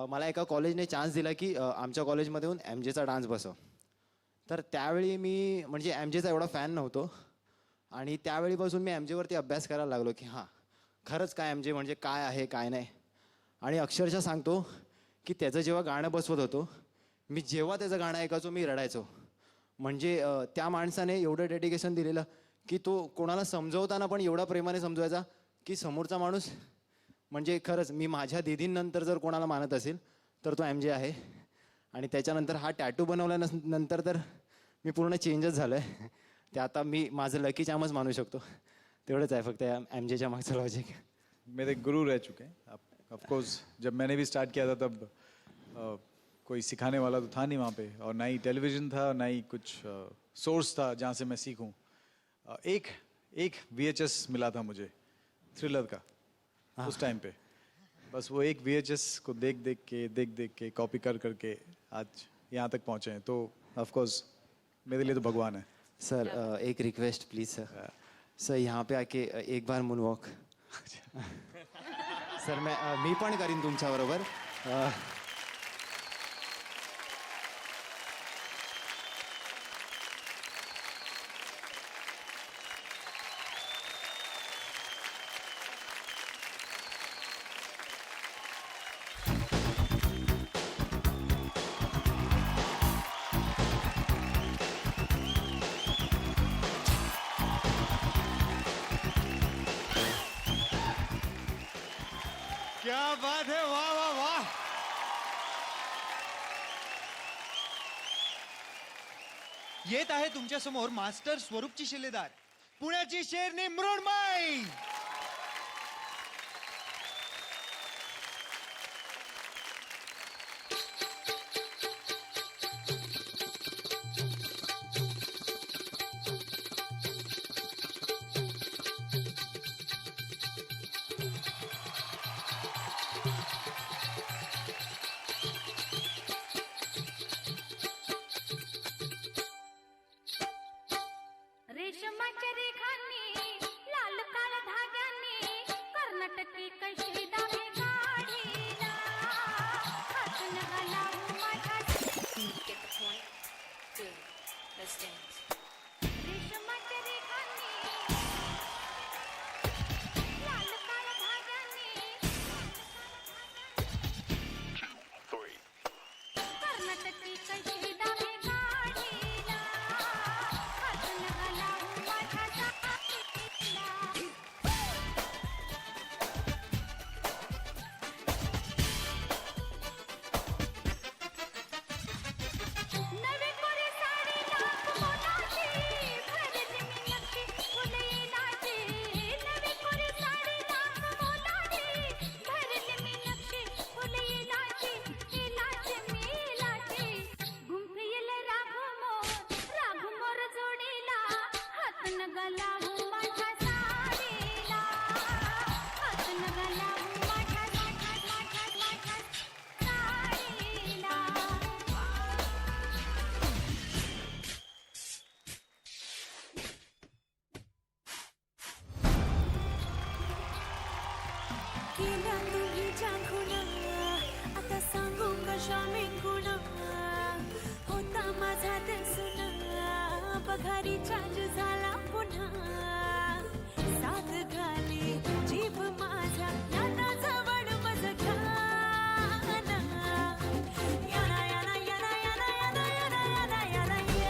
मला एका कॉलेजने चान्स दिला की आमच्या कॉलेजमध्ये येऊन एम जेचा डान्स बसव. तर त्यावेळी मी म्हणजे एम जेचा एवढा फॅन नव्हतो आणि त्यावेळीपासून मी एम जेवरती अभ्यास करायला लागलो की हां खरंच काय एम जे म्हणजे काय आहे काय नाही. आणि अक्षरशः सांगतो की त्याचं जेव्हा गाणं बसवत होतो मी जेव्हा त्याचं गाणं ऐकायचो मी रडायचो. म्हणजे त्या माणसाने एवढं डेडिकेशन दिलेलं की तो कोणाला समजवताना पण एवढा प्रेमाने समजवायचा की समोरचा माणूस म्हणजे खरंच मी माझ्या दीदींनंतर जर कोणाला मानत असेल तर तो एम जे आहे. आणि त्याच्यानंतर हा टॅटू बनवल्यानंतर तर मी पूर्ण चेंजच झालो आहे. ते आता मी माझं लकी चामच मानू शकतो. तेवढंच आहे फक्त या एम जेच्या मागचं लॉजिक. मेरे गुरु रह चुके हैं. ऑफ कोर्स जब मैंने भी स्टार्ट किया था तब कोई सिखाने वाला तो था नहीं वहाँ पे, और ना ही टेलीविज़न था, ना ही कुछ सोर्स था जहाँ से मैं सीखूं. एक VHS मिला था मुझे थ्रिलर का. उस टाइम पे बस वो एक VHS को देख देख के कॉपी करके आज यहाँ तक पहुँचे हैं, तो ऑफ कोर्स मेरे लिए तो भगवान है. सर एक रिक्वेस्ट प्लीज सर. सर यहाँ पे आके एक बार मून वॉक. सर मी पण करीन तुमच्याबरोबर. क्या बात है, वाह वाह वाह. येत आहे तुमच्या समोर मास्टर स्वरूपची शिलेदार, पुण्याची शेरनी मृण्मयी. रेशमाच्या रेखांनी लाल काळ धाग्यांनी कर्नाटकी कशी दावे गाडीला हातून घालावू माझ्या रेशमाच्या रेखांनी लाल काळ धाग्यांनी कर्नाटकी कशी दावे गाडीला हातून घालावू माझ्या जातीला नवी कोरी साडी लाख मोलाची भरली मी नक्की फुलेलाची नवी कोरी साडी लाख मोलाची भरली मी नक्की फुलेलाची इलाची मिलाची घुमफियल राघू मोर जोडीला हातन गलावू माझ्या साडीला हातन गलावू माझ्या साडीला केल्या तुझ्या खुणा आता सांगू कशा मी खुणा होता माझा ते सुना पघारी चार्ज झाला पुन्हा साथ घाली जीभ माझ्या याना जवळ मज घाना याना याना याना याना याना याना याना याना याना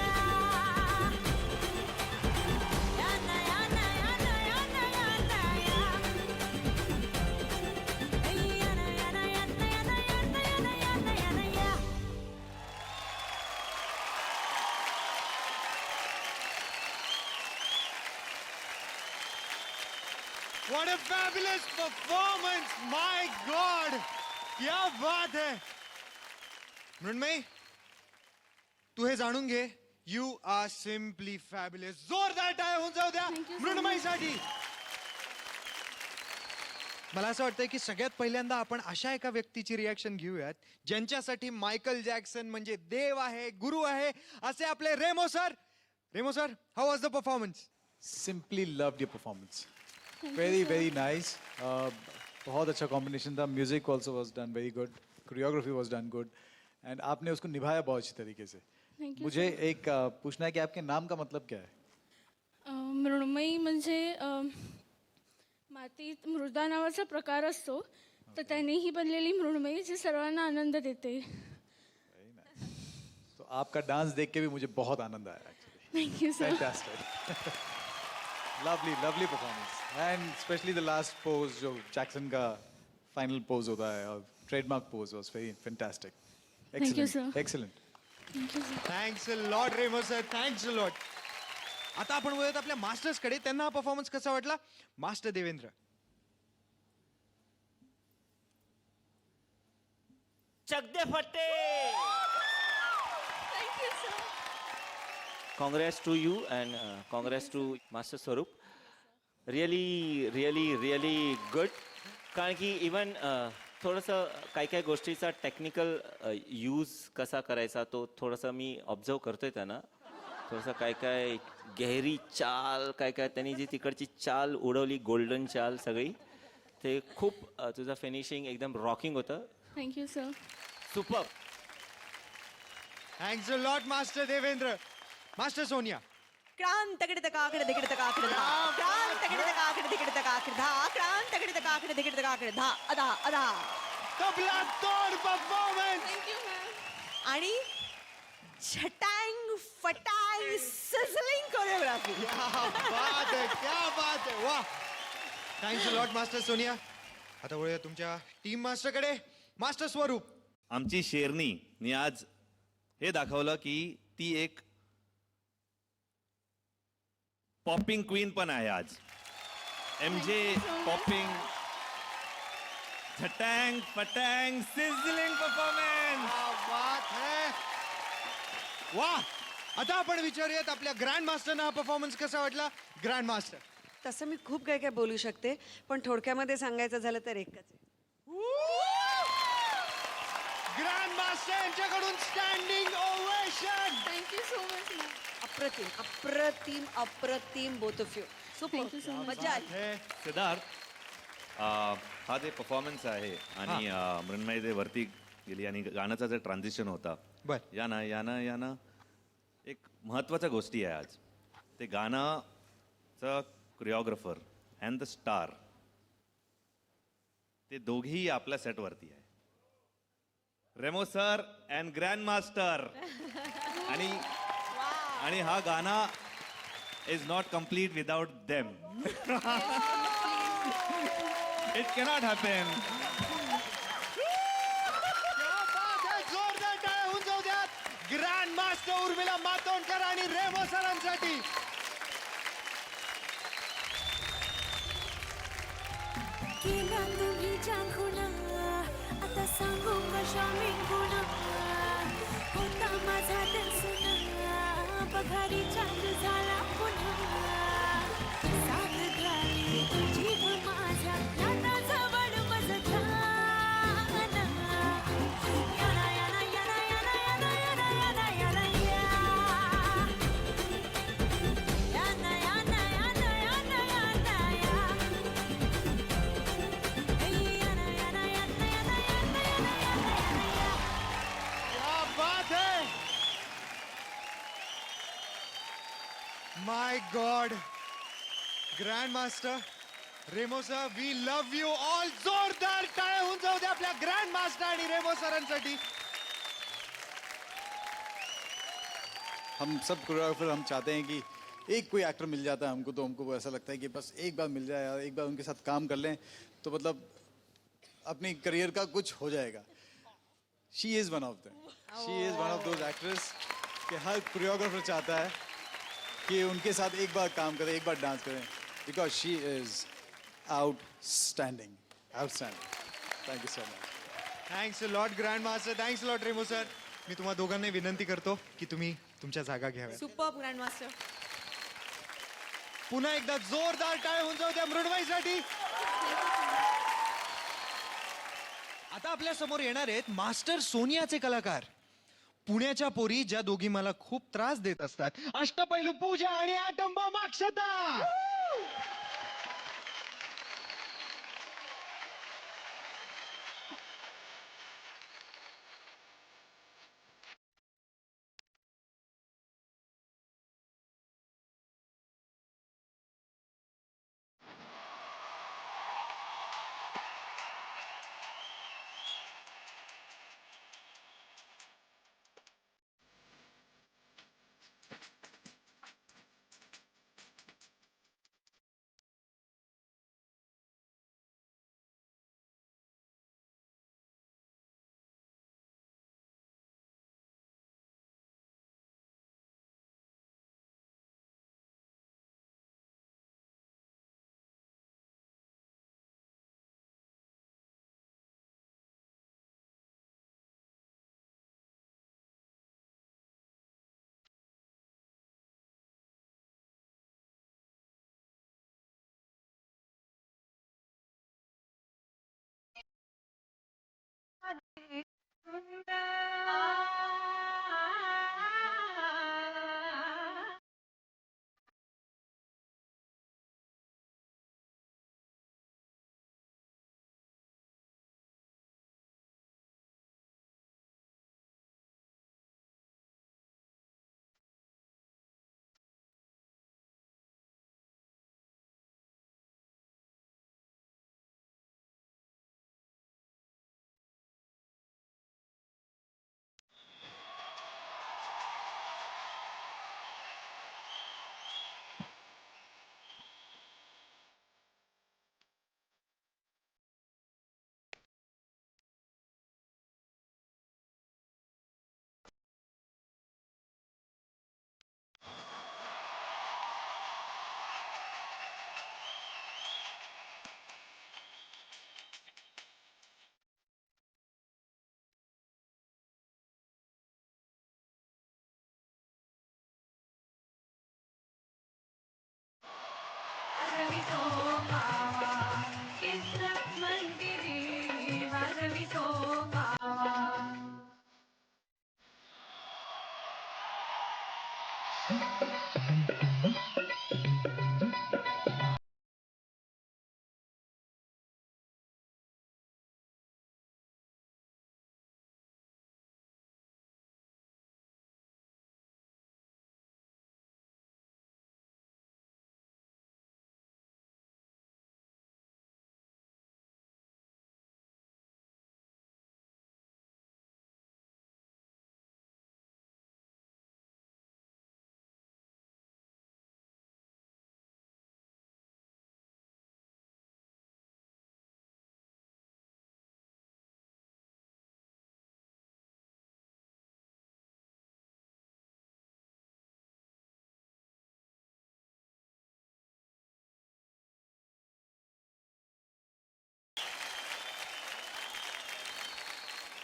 याना याना याना याना What a fabulous performance, my God. क्या बात है. मृण्मयी, तू हे जाणून घे, यू आर सिम्पली फॅब्युलस. जोरदार टाळ्या होऊन जाऊ द्या मृण्मयीसाठी. मला असं वाटतंय की सगळ्यात पहिल्यांदा आपण अशा एका व्यक्तीची रिॲक्शन घेऊयात ज्यांच्यासाठी मायकल जॅक्सन म्हणजे देव आहे, गुरु आहे, असे आपले Remo sir. Remo sir, how was the performance? Simply loved your performance. Very nice. बहुत अच्छा कॉम्बिनेशन था. Music also was done very good. Choreography was done good. End आपने उसको निभाया बहुत अच्छी तरीके से. मुझे एक पूछना है कि आपके नाम का मतलब क्या है? मृण्मयी म्हणजे मातीत मृदा नावाचा प्रकार असतो, तर त्याने ही बनलेली मृण्मयी जी सर्वांना आनंद देते. तो आपका डांस देख के भी मुझे बहुत आनंद आया actually. Thank you sir. Fantastic. lovely performance. And especially the last pose जो जैक्सन का final pose होता है और trademark pose was very fantastic. Thank you, Excellent. sir. Excellent. Thank you sir. Thanks a lot Remo sir, thanks a lot. आता आपण वळूयात आपल्या masters कडे. त्यांना हा परफॉर्मन्स कसा वाटला? मास्टर देवेंद्र. चकदे फट्टे. Congrats to you and congrats to Master Swaroop. Really good. कारण की इवन थोडंसं काही काही गोष्टीचा टेक्निकल यूज कसा करायचा तो थोडंसं मी ऑब्झर्व करतोय त्यांना थोडंसं काय काय गहरी चाल काय काय त्यांनी जी तिकडची चाल उडवली गोल्डन चाल सगळी ते खूप तुझं फिनिशिंग एकदम रॉकिंग होतं thank you sir. Super. Thanks a lot master Devendra. Master Sonia. क्रांतकडे तकाकडे तिकडे तकाकडे धा क्रांतकडे तकाकडे तिकडे तकाकडे धा क्रांतकडे तकाकडे तिकडे तकाकडे धा अधा अधा. तबला तोड परफॉर्मन्स. Thank you ma'am. आणि छटांग फटांग सिझलिंग कोरिओग्राफी. क्या बात आहे वा. Thanks a lot master Sonia. आता वळूया तुमच्या टीम मास्टरकडे. मास्टर स्वरूप. आमची शेरनी आज हे दाखवलं की ती एक पॉपिंग क्वीन पण आहे आज. MJ पॉपिंग झटँग फटँग सिझलिंग परफॉर्मन्स. बात है वा. आता आपण विचारूयात आपल्या ग्रँड मास्टरना हा परफॉर्मन्स कसा वाटला. Grand master. तसं मी खूप काय काय बोलू शकते पण थोडक्यामध्ये सांगायचं झालं तर एकच आहे. ग्रँड मास्टर यांच्याकडून standing ovation. Thank you so much ma'am. अप्रतिम अप्रतिम अप्रतिम both of you. Thank you so much. मजा आली. सिद्धार्थ हा जे परफॉर्मन्स आहे आणि मृण्मयी जे वरती गेली आणि गाण्याचा जे ट्रान्झिशन होता बर. यानं एक महत्वाच्या गोष्टी आहे आज. ते गाणंचं कोरिओग्राफर अँड द स्टार ते दोघेही आपल्या सेटवरती आहे. रेमो सर अँड ग्रँड मास्टर. आणि हा गाणं is not complete without them. It cannot happen. जोरदार टाळ्या होऊन जाऊ द्यात ग्रँड मास्टर उर्मिला मातोंडकर आणि रेमो सरांसाठी. केला तुम्ही जांभूळ आता सांगू कशा मी गुण होता माझा दर्शन पघारी चालू झाला पुन्हा साथ झाली जीव माझा आता जवळ बसला याना याना याना याना याना याना याना याना याना याना याना याना याना क्या बात है. My god. Grand master Remo sir we love you all. जोरदार टाळ्या होऊन जाऊ द्या आपल्या ग्रँड मास्टर आणि रेमो सरांसाठी. हम सब कोरियोग्राफर हम चाहते हैं कि एक कोई एक्टर मिल जाता है हमको तो हमको ऐसा लगता है कि बस एक बार मिल जाए यार एक बार उनके साथ काम कर लें तो मतलब अपनी करियर का कुछ हो जाएगा. She is one of those actress कि हर कोरियोग्राफर चाहता है कि उनके साथ एक बार काम करें एक बार डांस करें because she is outstanding. Thank you so much. Thanks lot grand master. Thanks lot Remo sir. मी तुम्हा दोघांना विनंती करतो की तुम्ही तुमच्या जागा घ्याव्या. Super grand master. पुन्हा एकदा जोरदार टाळ्या होऊन जाऊ द्या मृण्मयीसाठी. आता आपल्या समोर येणार आहेत मास्टर सोनियाचे कलाकार. पुण्याच्या पोरी ज्या दोघी मला खूप त्रास देत असतात. अष्टपैलू पूजा आणि ॲटम बॉम्ब अक्षता. वाजवितो कावा इंद्र मंदिरी वाजवितो कावा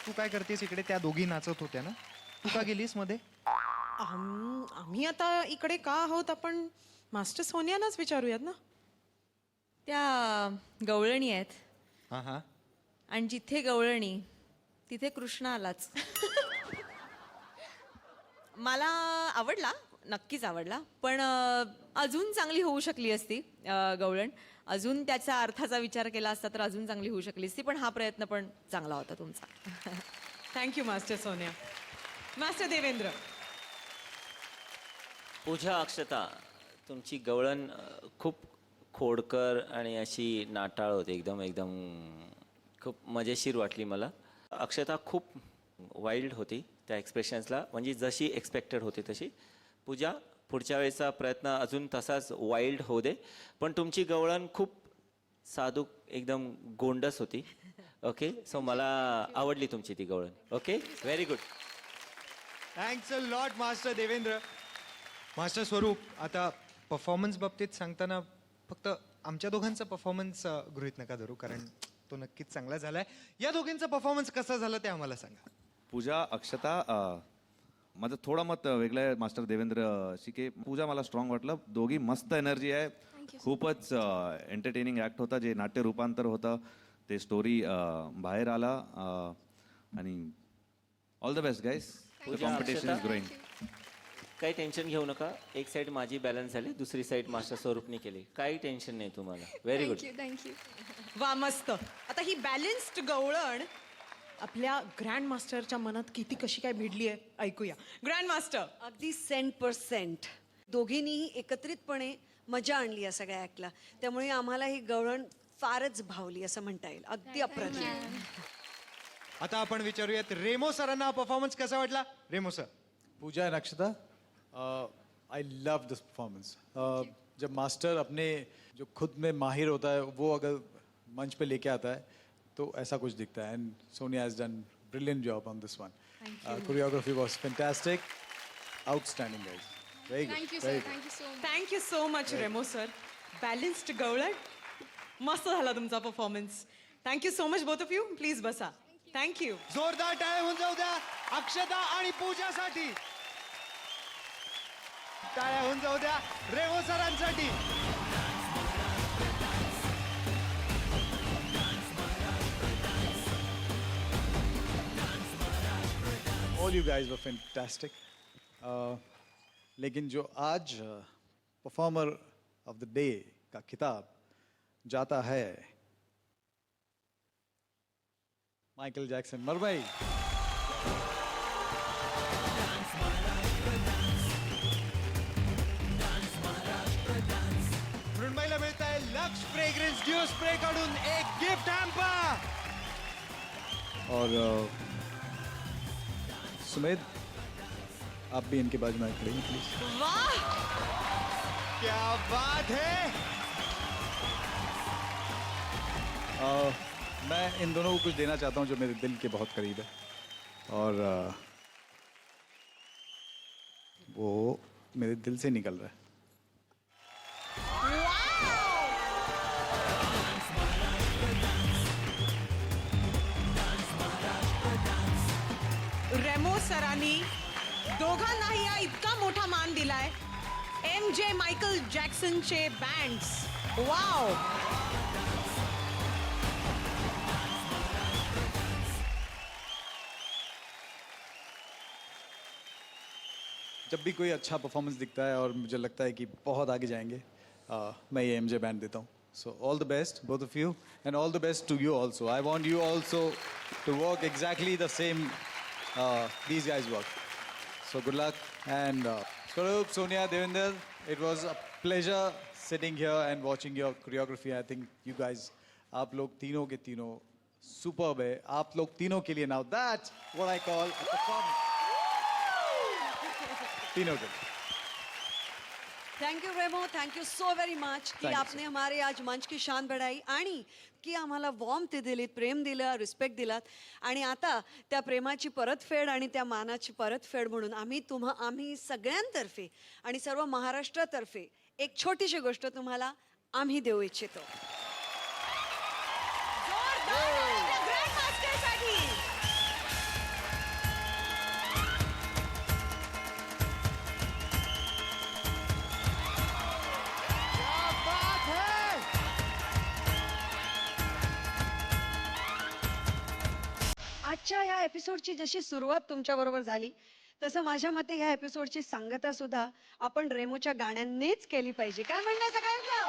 तू काय करतेस इकडे? त्या दोघी नाचत होत्या ना, तू का गेलीस मध्ये? आम्ही आता इकडे का आहोत आपण मास्टर सोनियालाच विचारूयात ना. त्या गवळणी आहेत हा हा. आणि जिथे गवळणी तिथे कृष्ण आलाच. मला आवडला, नक्कीच आवडला, पण अजून चांगली होऊ शकली असती गवळण. अजून त्याच्या अर्थाचा विचार केला असता तर अजून चांगली होऊ शकली असती, पण हा प्रयत्न पण चांगला होता तुमचा. Thank you master Sonia. Master Devendra. Pooja, Akshata, तुमची गवळण खूप खोडकर आणि अशी नाटाळ होती, एकदम एकदम खूप मजेशीर वाटली मला. अक्षता खूप वाईल्ड होती त्या एक्सप्रेशन्सला, म्हणजे जशी एक्सपेक्टेड होती तशी. पूजा, पुढच्या वेळेचा प्रयत्न अजून तसाच वाईल्ड होऊ दे, पण तुमची गवळण खूप साधू, एकदम गोंडस होती. ओके, सो मला आवडली तुमची ती गवळण. Okay, very good. Thanks a lot master Devendra. Master Swaroop, आता परफॉर्मन्स बाबतीत सांगताना फक्त आमच्या दोघांचा परफॉर्मन्स गृहीत नका धरू, कारण तो नक्कीच चांगला झालाय. या दोघींचा परफॉर्मन्स कसा झाला ते आम्हाला सांगा. पूजा, अक्षता, माझं थोडं मत वेगळं आहे मास्टर देवेंद्र शिके. पूजा मला स्ट्रॉंग वाटलं. दोघी मस्त एनर्जी आहे, खूपच एंटरटेनिंग ॲक्ट होता, जे नाट्य रूपांतर होतं ते स्टोरी बाहेर आला. आणि all the best guys. The competition is growing. काही टेन्शन घेऊ नका. एक साईड माझी बॅलन्स झाली, दुसरी साईड मास्टर स्वरूपने केली. काही टेन्शन नाही तुम्हाला. Very good. थँक्यू. वा, मस्त. आता ही बॅलेन्स्ड गवळण आपल्या ग्रँड मास्टरच्या मनात किती कशी काय भिडली आहे ऐकूया. Grand master. अगदी 100%. दोघींनीही एकत्रितपणे मजा आणली या सगळ्या ॲक्टला, त्यामुळे आम्हाला ही गवळण फारच भावली असं म्हणता येईल. अगदी अप्रतिम. आता आपण विचारूयात रेमो सरांना परफॉर्मन्स कसा वाटला. Remo sir. Pooja and Akshata, I love this performance. जब मास्टर अपने जो खुद में माहिर होता है वो अगर मंच पे लेके आता है तो ऐसा कुछ दिखता है. And Sonia has done brilliant job on this one. Choreography was fantastic, outstanding guys. Very good. Thank you sir. Thank you so much. Thank you so much Remo sir. Balanced गवळण, मस्त झाला तुमचा performance. Thank you so much both of you. Please बसा. Thank you. जोरदार टाळ्या होऊन जाऊ द्या अक्षता आणि पूजासाठी. टाळ्या होऊन जाऊ द्या रेमो सरांसाठी. All you guys were fantastic. लेकिन जो आज परफॉर्मर ऑफ द डे का खिताब जाता है माइकल जैक्सन मरमई. मृण्मयीला मिळत आहे लक्ष फ्रेग्रन्स ड्यू स्प्रे कडून एक गिफ्ट हॅम्पर. और सुमेध, आप भी इनके बाजू में खड़े हैं प्लीज. वाह. क्या बात है. मैं इन दोनों को कुछ देना चाहता हूं जो मेरे दिल के बहुत करीब है, और वो मेरे दिल से निकल रहा है. रेमो सरांनी दोघांनाही हा इतका मोठा मान दिलाय. MJ मायकल जॅक्सनचे बँड्स. वाव. जब भी कोई अच्छा परफॉर्मेंस दिखता है और मुझे लगता है कि बहुत आगे जाएंगे, मैं ये MJ बैंड देता हूँ. So all the best both of you, and all the best to you also. I want you also to work exactly the same these guys work. So good luck. And Swaroop, Sonia, Devender, it was a pleasure sitting here and watching your choreography. I think you guys, आप लोग तीनों के तीनों superb है. आप लोग तीनों के लिए now that's what I call a performance. तीनों के लिए. थँक्यू रेमो, थँक्यू सो व्हेरी मच की Thank you, आपने हमारे आज मंच की शान बढ़ाई आणि की आम्हाला वॉर्मथ दिलीत, प्रेम दिलं, रिस्पेक्ट दिलात. आणि आता त्या प्रेमाची परतफेड आणि त्या मानाची परतफेड म्हणून आम्ही सगळ्यांतर्फे आणि सर्व महाराष्ट्रातर्फे एक छोटीशी गोष्ट तुम्हाला आम्ही देऊ इच्छितो. आजच्या या एपिसोडची जशी सुरुवात तुमच्या बरोबर झाली तसं माझ्या मते या एपिसोडची सांगता सुद्धा आपण रेमोच्या गाण्यांनीच केली पाहिजे. काय म्हणणं आहे सगळ्यांचं?